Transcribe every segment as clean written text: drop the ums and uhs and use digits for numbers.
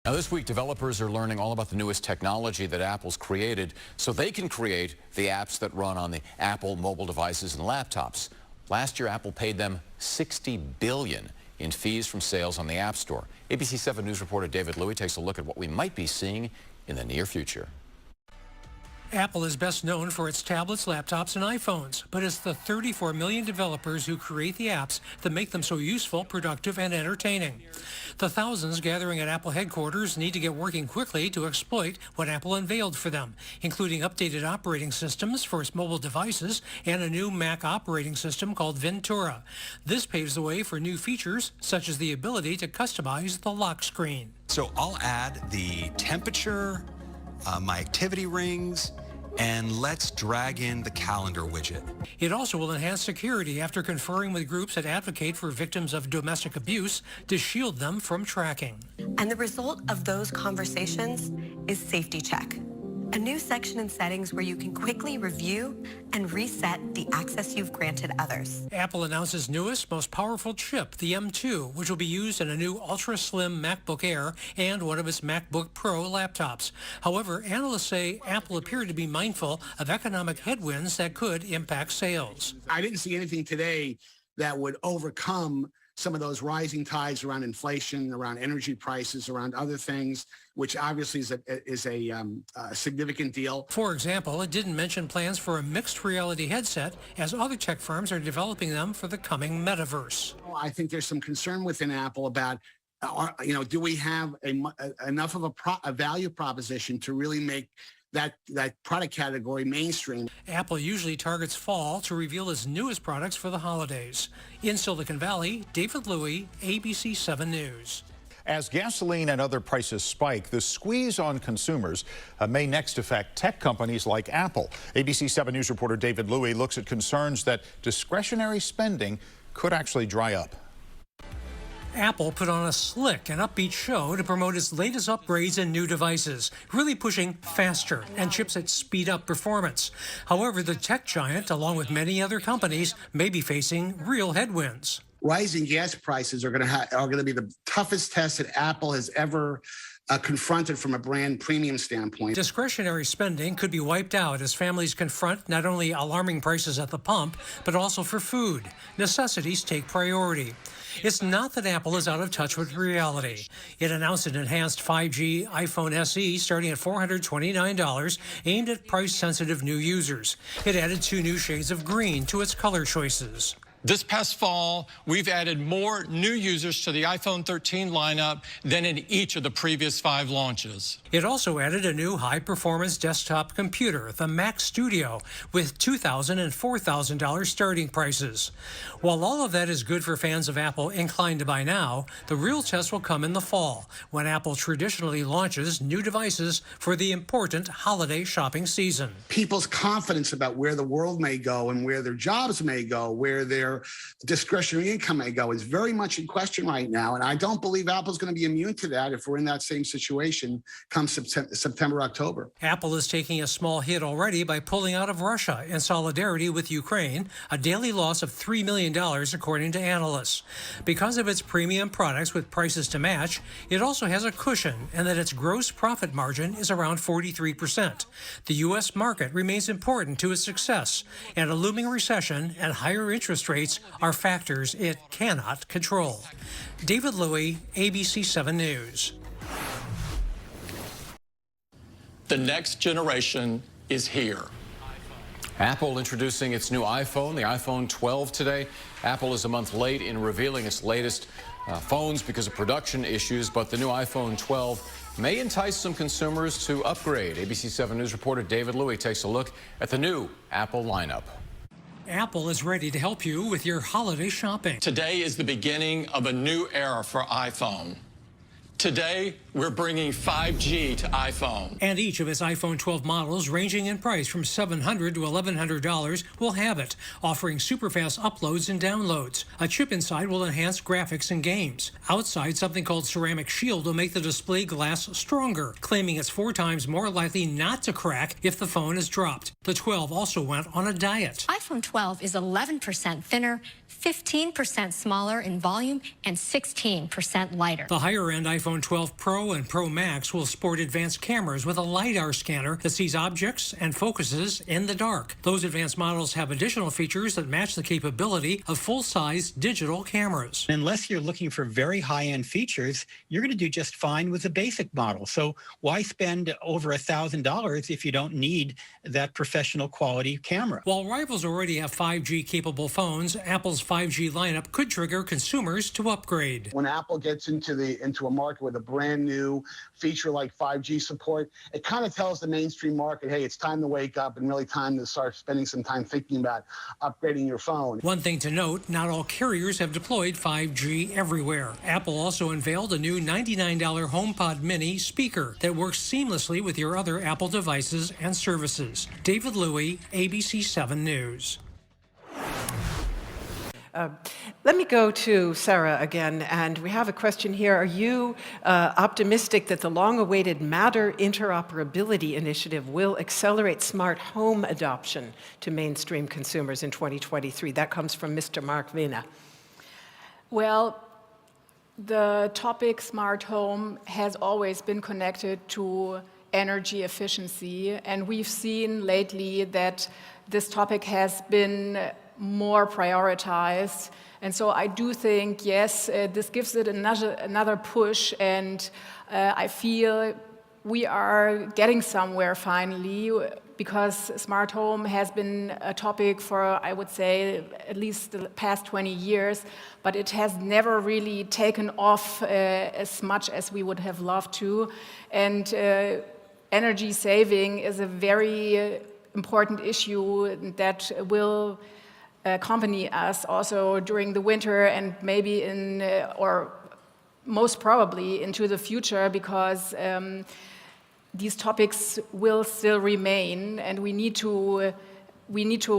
Now this week, developers are learning all about the newest technology that Apple's created so they can create the apps that run on the Apple mobile devices and laptops. Last year, Apple paid them $60 billion in fees from sales on the App Store. ABC 7 News reporter David Louie takes a look at what we might be seeing in the near future. Apple is best known for its tablets, laptops, and iPhones, but it's the 34 million developers who create the apps that make them so useful, productive, and entertaining. The thousands gathering at Apple headquarters need to get working quickly to exploit what Apple unveiled for them, including updated operating systems for its mobile devices and a new Mac operating system called Ventura. This paves the way for new features, such as the ability to customize the lock screen. So I'll add the temperature, my activity rings, and let's drag in the calendar widget. It also will enhance security after conferring with groups that advocate for victims of domestic abuse to shield them from tracking. And the result of those conversations is Safety Check, a new section in settings where you can quickly review and reset the access you've granted others. Apple announces newest, most powerful chip, the M2, which will be used in a new ultra-slim MacBook Air and one of its MacBook Pro laptops. However, analysts say Apple appeared to be mindful of economic headwinds that could impact sales. I didn't see anything today that would overcome some of those rising tides around inflation, around energy prices, around other things, which obviously is a significant deal. For example, it didn't mention plans for a mixed reality headset, as other tech firms are developing them for the coming metaverse. I think there's some concern within Apple about, do we have enough of a value proposition to really make that product category mainstream. Apple usually targets fall to reveal its newest products for the holidays. In Silicon Valley, David Louie, ABC 7 News. As gasoline and other prices spike, the squeeze on consumers may next affect tech companies like Apple. ABC 7 News reporter David Louie looks at concerns that discretionary spending could actually dry up. Apple put on a slick and upbeat show to promote its latest upgrades and new devices, really pushing faster and chips that speed up performance. However, the tech giant, along with many other companies, may be facing real headwinds. Rising gas prices are going to be the toughest test that Apple has ever confronted from a brand premium standpoint. Discretionary spending could be wiped out as families confront not only alarming prices at the pump, but also for food. Necessities take priority. It's not that Apple is out of touch with reality. It announced an enhanced 5G iPhone SE starting at $429, aimed at price-sensitive new users. It added 2 new shades of green to its color choices. This past fall, we've added more new users to the iPhone 13 lineup than in each of the previous 5 launches. It also added a new high-performance desktop computer, the Mac Studio, with $2,000 and $4,000 starting prices. While all of that is good for fans of Apple inclined to buy now, the real test will come in the fall, when Apple traditionally launches new devices for the important holiday shopping season. People's confidence about where the world may go and where their jobs may go, where their discretionary income may go, is very much in question right now. And I don't believe Apple's going to be immune to that if we're in that same situation come September, October. Apple is taking a small hit already by pulling out of Russia in solidarity with Ukraine, a daily loss of $3 million, according to analysts. Because of its premium products with prices to match, it also has a cushion, and that its gross profit margin is around 43%. The U.S. market remains important to its success, and a looming recession and higher interest rates are factors it cannot control. David Louie, ABC 7 News. The next generation is here. Apple introducing its new iPhone, the iPhone 12 today. Apple is a month late in revealing its latest phones because of production issues, but the new iPhone 12 may entice some consumers to upgrade. ABC 7 News reporter David Louie takes a look at the new Apple lineup. Apple is ready to help you with your holiday shopping. Today is the beginning of a new era for iPhone. Today, we're bringing 5G to iPhone. And each of its iPhone 12 models, ranging in price from $700 to $1,100, will have it, offering super-fast uploads and downloads. A chip inside will enhance graphics and games. Outside, something called Ceramic Shield will make the display glass stronger, claiming it's 4 times more likely not to crack if the phone is dropped. The 12 also went on a diet. iPhone 12 is 11% thinner, 15% smaller in volume, and 16% lighter. The higher-end iPhone 12 Pro Pro and Pro Max will sport advanced cameras with a LiDAR scanner that sees objects and focuses in the dark. Those advanced models have additional features that match the capability of full-size digital cameras. Unless you're looking for very high-end features, you're going to do just fine with the basic model. So why spend over $1,000 if you don't need that professional quality camera? While rivals already have 5G capable phones, Apple's 5G lineup could trigger consumers to upgrade. When Apple gets into a market with a brand new feature like 5G support, it kind of tells the mainstream market, hey, it's time to wake up and really time to start spending some time thinking about upgrading your phone. One thing to note, not all carriers have deployed 5G everywhere. Apple also unveiled a new $99 HomePod Mini speaker that works seamlessly with your other Apple devices and services. David Louie, ABC 7 News. Let me go to Sarah again, and we have a question here. Are you optimistic that the long-awaited Matter interoperability initiative will accelerate smart home adoption to mainstream consumers in 2023? That comes from Mr. Mark Vena. Well, the topic smart home has always been connected to energy efficiency, and we've seen lately that this topic has been more prioritized. And so I do think, yes, this gives it another push, and I feel we are getting somewhere finally, because smart home has been a topic for, I would say, at least the past 20 years, but it has never really taken off as much as we would have loved to. And energy saving is a very important issue that will accompany us also during the winter and maybe or most probably into the future, because these topics will still remain, and we need to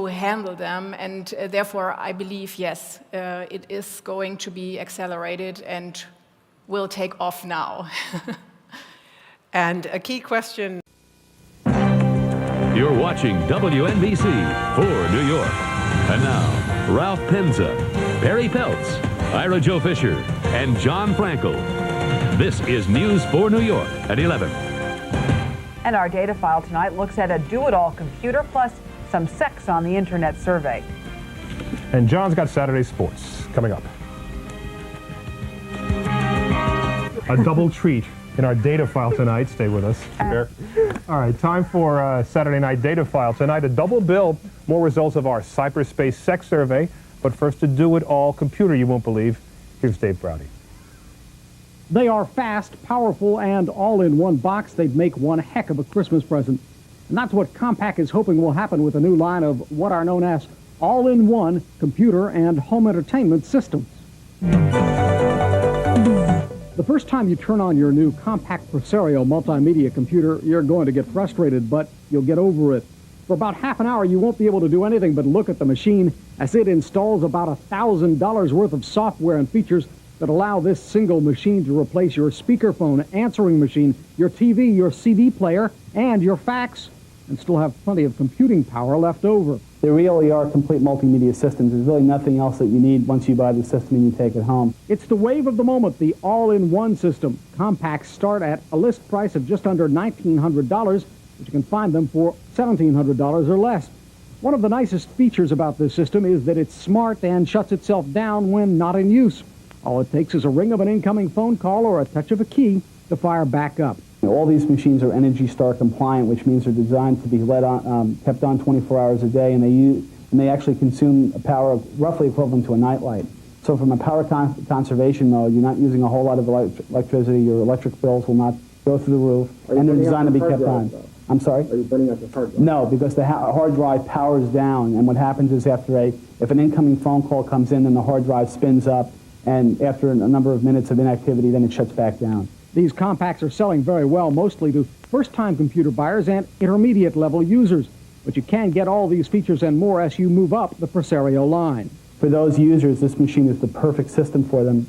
handle them, and therefore I believe, yes, it is going to be accelerated and will take off now. And a key question. You're watching WNBC for New York. And now, Ralph Penza, Barry Peltz, Ira Joe Fisher, and John Frankel. This is News for New York at 11. And our data file tonight looks at a do-it-all computer plus some sex on the internet survey. And John's got Saturday sports coming up. A double treat in our data file tonight. Stay with us. All right, time for Saturday night data file tonight. A double bill, more results of our cyberspace sex survey. But first, to do it all computer you won't believe. Here's Dave Browdy. They are fast, powerful, and all in one box. They'd make one heck of a Christmas present. And that's what Compaq is hoping will happen with a new line of what are known as all-in-one computer and home entertainment systems. The first time you turn on your new Compaq Presario multimedia computer, you're going to get frustrated, but you'll get over it. For about half an hour, you won't be able to do anything but look at the machine as it installs about $1,000 worth of software and features that allow this single machine to replace your speakerphone, answering machine, your TV, your CD player, and your fax, and still have plenty of computing power left over. They really are complete multimedia systems. There's really nothing else that you need once you buy the system and you take it home. It's the wave of the moment, the all-in-one system. Compaqs start at a list price of just under $1,900, but you can find them for $1,700 or less. One of the nicest features about this system is that it's smart and shuts itself down when not in use. All it takes is a ring of an incoming phone call or a touch of a key to fire back up. All these machines are Energy Star compliant, which means they're designed to be kept on 24 hours a day, and they actually consume a power roughly equivalent to a nightlight. So from a power conservation mode, you're not using a whole lot of electricity. Your electric bills will not go through the roof, and they're designed to be kept on. I'm sorry? Are you burning up the hard drive? No, because the hard drive powers down, and what happens is if an incoming phone call comes in, then the hard drive spins up, and after a number of minutes of inactivity, then it shuts back down. These Compaqs are selling very well, mostly to first-time computer buyers and intermediate-level users. But you can get all these features and more as you move up the Presario line. For those users, this machine is the perfect system for them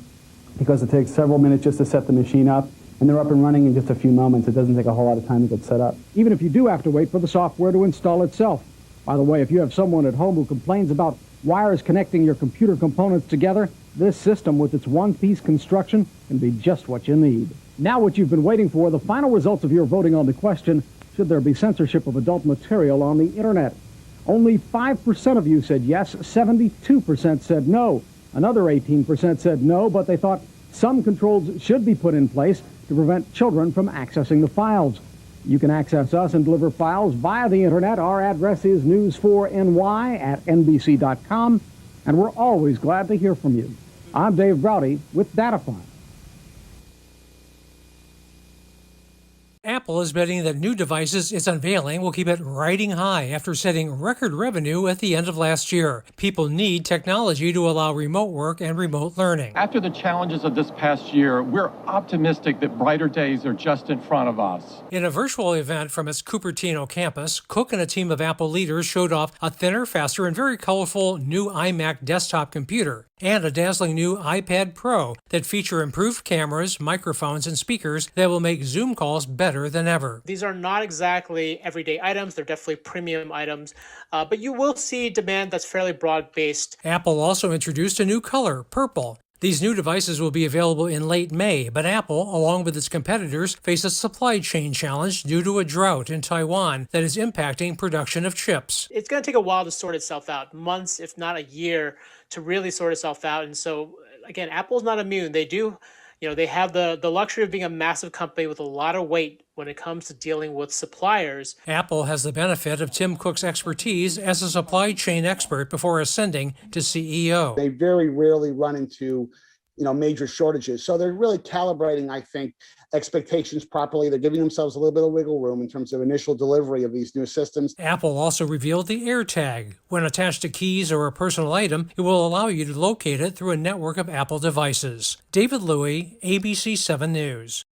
because it takes several minutes just to set the machine up, and they're up and running in just a few moments. It doesn't take a whole lot of time to get set up. Even if you do have to wait for the software to install itself. By the way, if you have someone at home who complains about wires connecting your computer components together, this system with its one-piece construction can be just what you need. Now what you've been waiting for, the final results of your voting on the question, should there be censorship of adult material on the internet? Only 5% of you said yes, 72% said no. Another 18% said no, but they thought some controls should be put in place to prevent children from accessing the files. You can access us and deliver files via the internet. Our address is news4ny@nbc.com, and we're always glad to hear from you. I'm Dave Browdy with Datafile. Apple is betting that new devices it's unveiling will keep it riding high after setting record revenue at the end of last year. People need technology to allow remote work and remote learning. After the challenges of this past year, we're optimistic that brighter days are just in front of us. In a virtual event from its Cupertino campus, Cook and a team of Apple leaders showed off a thinner, faster, and very colorful new iMac desktop computer and a dazzling new iPad Pro that feature improved cameras, microphones, and speakers that will make Zoom calls better than ever. These are not exactly everyday items. They're definitely premium items, but you will see demand that's fairly broad-based. Apple also introduced a new color, purple. These new devices will be available in late May, but Apple, along with its competitors, face a supply chain challenge due to a drought in Taiwan that is impacting production of chips. It's going to take a while to sort itself out, months, if not a year, to really sort itself out. And so, again, Apple's not immune. They have the luxury of being a massive company with a lot of weight when it comes to dealing with suppliers. Apple has the benefit of Tim Cook's expertise as a supply chain expert before ascending to CEO. They very rarely run into, major shortages. So they're really calibrating, I think, expectations properly. They're giving themselves a little bit of wiggle room in terms of initial delivery of these new systems. Apple also revealed the AirTag. When attached to keys or a personal item, it will allow you to locate it through a network of Apple devices. David Louie, ABC 7 News.